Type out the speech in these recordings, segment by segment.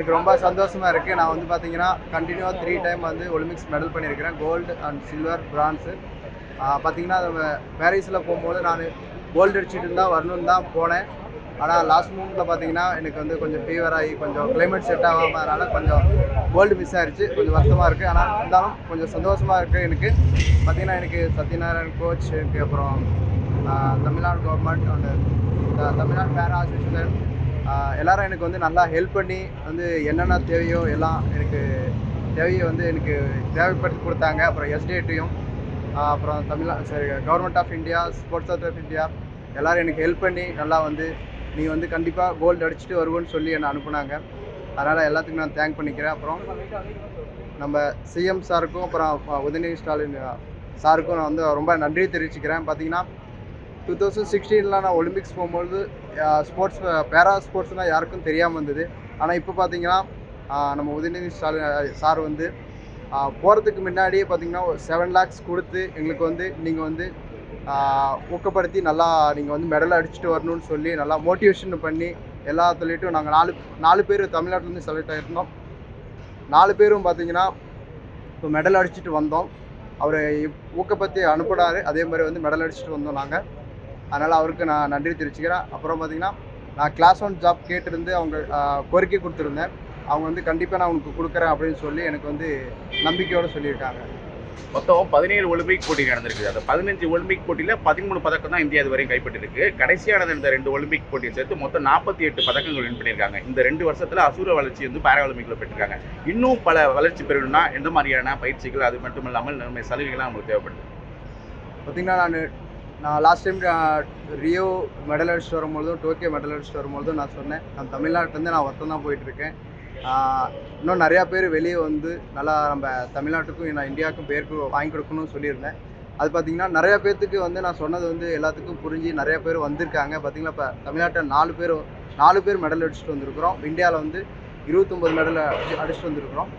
எனக்கு ரொம்ப சந்தோஷமா இருக்கு. நான் வந்து பார்த்தீங்கன்னா, கன்டினியூவா 3 டைம் வந்து ஒலிம்பிக்ஸ் மெடல் பண்ணியிருக்கிறேன். Gold and silver, bronze. பார்த்தீங்கன்னா, பாரிஸில் போகும்போது நான் கோல்டு அடிச்சுட்டு தான் வரணும்னு தான் போனேன். ஆனால் லாஸ்ட் மூமெண்ட்ல பார்த்தீங்கன்னா, எனக்கு வந்து கொஞ்சம் ஃபீவர் ஆகி கொஞ்சம் கிளைமேட் செட் ஆகாம அதனால கொஞ்சம் கோல்டு மிஸ் ஆயிடுச்சு. கொஞ்சம் வருத்தமாக இருக்குது. ஆனால் இருந்தாலும் கொஞ்சம் சந்தோஷமாக இருக்குது எனக்கு. பார்த்தீங்கன்னா, எனக்கு சத்யநாராயண் கோச், எனக்கு அப்புறம் தமிழ்நாடு கவர்மெண்ட் அண்ட் தமிழ்நாடு பேரா அசோசியேஷன் எல்லாரும் எனக்கு வந்து நல்லா ஹெல்ப் பண்ணி வந்து என்னென்ன தேவையோ எல்லாம் எனக்கு தேவையை வந்து எனக்கு தேவைப்படுத்தி கொடுத்தாங்க. அப்புறம் எஸ்டேட்டையும் அப்புறம் government of India, sports authority of India எல்லோரும் எனக்கு ஹெல்ப் பண்ணி நல்லா வந்து நீ வந்து கண்டிப்பாக கோல்டு அடிச்சுட்டு வருவோன்னு சொல்லி என்னை அனுப்புனாங்க. அதனால் எல்லாத்துக்கும் நான் தேங்க் பண்ணிக்கிறேன். அப்புறம் நம்ம சிஎம் சாருக்கும் அப்புறம் உதயநிதி ஸ்டாலின் சாருக்கும் நான் வந்து ரொம்ப நன்றி தெரிவிச்சுக்கிறேன். பார்த்தீங்கன்னா 2016 நான் ஒலிம்பிக்ஸ் போகும்போது ஸ்போர்ட்ஸ் பேரா ஸ்போர்ட்ஸ்னால் யாருக்கும் தெரியாமல் இருந்தது. ஆனால் இப்போ பார்த்தீங்கன்னா நம்ம உதயநிதி ஸ்டாலின் சார் வந்து போகிறதுக்கு முன்னாடியே பார்த்தீங்கன்னா 7 lakhs கொடுத்து எங்களுக்கு வந்து நீங்கள் வந்து ஊக்கப்படுத்தி நல்லா நீங்கள் வந்து மெடல் அடிச்சுட்டு வரணும்னு சொல்லி நல்லா மோட்டிவேஷன் பண்ணி எல்லா சொல்லிட்டும் நாங்கள் நாலு பேர் தமிழ்நாட்டிலேருந்து செலக்ட் ஆகிருந்தோம். 4 பேரும் பார்த்தீங்கன்னா இப்போ மெடல் அடிச்சுட்டு வந்தோம். அவர் ஊக்கப்படுத்தி அனுப்புனார். அதே மாதிரி வந்து மெடல் அடிச்சுட்டு வந்தோம் நாங்கள். அதனால் அவருக்கு நான் நன்றி தெரிவிச்சுக்கிறேன். அப்புறம் பார்த்திங்கன்னா நான் கிளாஸ் 1 ஜாப் கேட்டிருந்து அவங்க கோரிக்கை கொடுத்துருந்தேன். அவங்க வந்து கண்டிப்பாக நான் உனக்கு கொடுக்குறேன் அப்படின்னு சொல்லி எனக்கு வந்து நம்பிக்கையோடு சொல்லியிருக்காங்க. மொத்தம் 17 ஒலிம்பிக் போட்டி நடந்திருக்கு. அந்த 15 ஒலிம்பிக் போட்டியில் 13 பதக்கம் தான் இந்தியா இதுவரையும் கைப்பற்றிருக்கு. கடைசியானது இந்த 2 ஒலிம்பிக் போட்டியை சேர்த்து மொத்தம் 48 பதக்கங்கள் வின் பண்ணியிருக்காங்க. இந்த 2 வருஷத்தில் அசூர வளர்ச்சி வந்து பேரா ஒலிம்பிக்கில் பெற்றிருக்காங்க. இன்னும் பல வளர்ச்சி பெறணும்னா எந்த மாதிரியான பயிற்சிகள், அது மட்டும் இல்லாமல் நம்ம சலுகைகள்லாம் நமக்கு தேவைப்படுது? பார்த்திங்கன்னா நான் லாஸ்ட் டைம் ரியோ மெடல் அடிச்சுட்டு வரும்பொழுதும் டோக்கியோ மெடல் அடிச்சுட்டு வரும்பொழுதும் நான் சொன்னேன், நான் தமிழ்நாட்டிலேருந்து நான் ஒருத்தம் தான் போயிட்டுருக்கேன். இன்னும் நிறையா பேர் வெளியே வந்து நல்லா நம்ம தமிழ்நாட்டுக்கும் நான் இந்தியாவுக்கும் பேருக்கு வாங்கி கொடுக்கணும்னு சொல்லியிருந்தேன். அது பார்த்திங்கன்னா நிறையா பேர்த்துக்கு வந்து நான் சொன்னது வந்து எல்லாத்துக்கும் புரிஞ்சு நிறையா பேர் வந்திருக்காங்க. பார்த்திங்கன்னா இப்போ தமிழ்நாட்டில் 4 பேர் மெடல் அடிச்சுட்டு வந்திருக்கிறோம். இந்தியாவில் வந்து 29 மெடல் அடிச்சுட்டு வந்திருக்கிறோம்.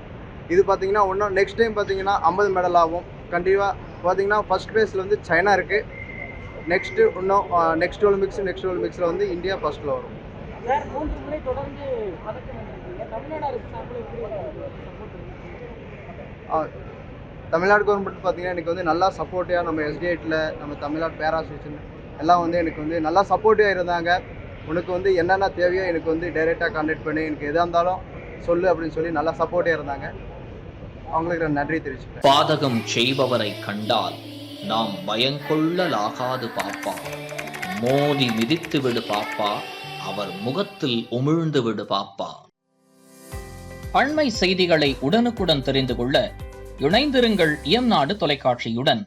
இது பார்த்திங்கன்னா இன்னும் நெக்ஸ்ட் டைம் பார்த்திங்கன்னா 50 மெடல் ஆகும். கண்டிப்பாக பார்த்திங்கன்னா ஃபஸ்ட் ப்ளேஸில் வந்து சைனா இருக்குது. நெக்ஸ்ட் ஒலிம்பிக்ஸில் வந்து இந்தியா ஃபர்ஸ்ட்டில் வரும். தமிழ்நாடு கவர்மெண்ட் பார்த்தீங்கன்னா எனக்கு வந்து நல்லா சப்போர்ட்டிவாக நம்ம எஸ்டிஐட்டில் நம்ம தமிழ்நாடு பேரா அசோசியேஷன் எல்லாம் வந்து எனக்கு வந்து நல்லா சப்போர்ட்டிவாக இருந்தாங்க. உனக்கு வந்து என்னென்ன தேவையோ எனக்கு வந்து டைரெக்டாக கான்டாக்ட் பண்ணி எனக்கு எதாக இருந்தாலும் சொல்லு அப்படின்னு சொல்லி நல்லா சப்போர்ட்டிவாக இருந்தாங்க. அவங்களுக்கு நான் நன்றி தெரிவிச்சுக்கிறேன். பாதகம் செய்பவரை கண்டால் நாம் பயங்கொள்ளலாகாது பாப்பா, மோதி மிதித்து விடு பாப்பா, அவர் முகத்தில் உமிழ்ந்து விடு பாப்பா. அண்மை செய்திகளை உடனுக்குடன் தெரிந்து கொள்ள இணைந்திருங்கள் இயம்நாடு தொலைக்காட்சியுடன்.